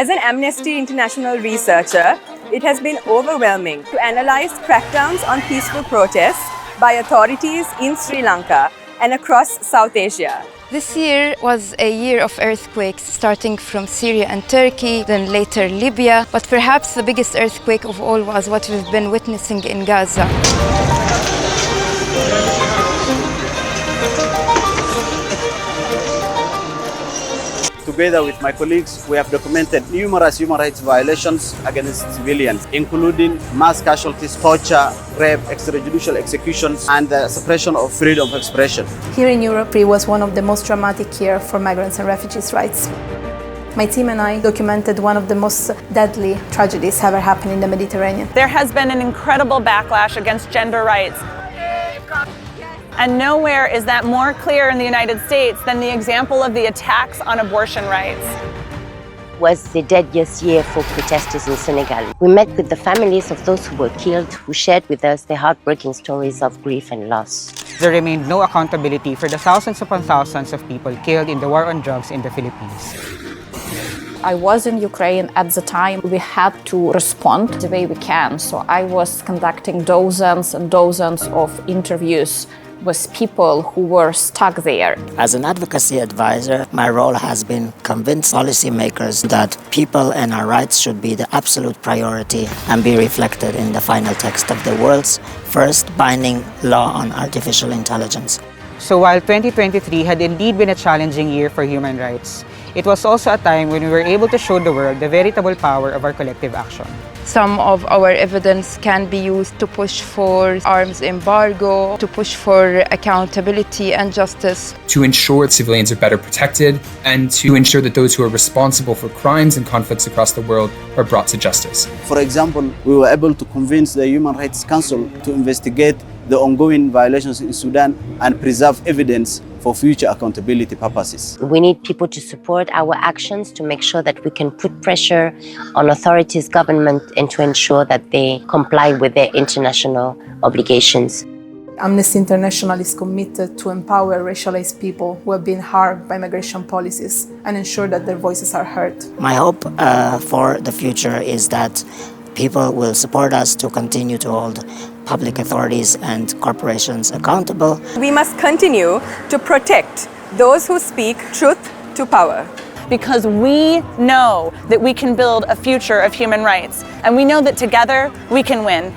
As an Amnesty International researcher, it has been overwhelming to analyze crackdowns on peaceful protests by authorities in Sri Lanka and across South Asia. This year was a year of earthquakes, starting from Syria and Turkey, then later Libya. But perhaps the biggest earthquake of all was what we've been witnessing in Gaza. Together with my colleagues, we have documented numerous human rights violations against civilians, including mass casualties, torture, rape, extrajudicial executions, and the suppression of freedom of expression. Here in Europe, it was one of the most dramatic years for migrants and refugees' rights. My team and I documented one of the most deadly tragedies ever happened in the Mediterranean. There has been an incredible backlash against gender rights. And nowhere is that more clear in the United States than the example of the attacks on abortion rights. Was the deadliest year for protesters in Senegal. We met with the families of those who were killed, who shared with us their heartbreaking stories of grief and loss. There remained no accountability for the thousands upon thousands of people killed in the war on drugs in the Philippines. I was in Ukraine at the time. We had to respond the way we can. So I was conducting dozens and dozens of interviews with people who were stuck there. As an advocacy advisor, my role has been convince policymakers that people and our rights should be the absolute priority and be reflected in the final text of the world's first binding law on artificial intelligence. So while 2023 had indeed been a challenging year for human rights, it was also a time when we were able to show the world the veritable power of our collective action. Some of our evidence can be used to push for arms embargo, to push for accountability and justice. To ensure civilians are better protected and to ensure that those who are responsible for crimes and conflicts across the world are brought to justice. For example, we were able to convince the Human Rights Council to investigate the ongoing violations in Sudan and preserve evidence for future accountability purposes. We need people to support our actions to make sure that we can put pressure on authorities, government, and to ensure that they comply with their international obligations. Amnesty International is committed to empower racialized people who have been harmed by migration policies and ensure that their voices are heard. My hope for the future is that people will support us to continue to hold public authorities and corporations accountable. We must continue to protect those who speak truth to power. Because we know that we can build a future of human rights, and we know that together we can win.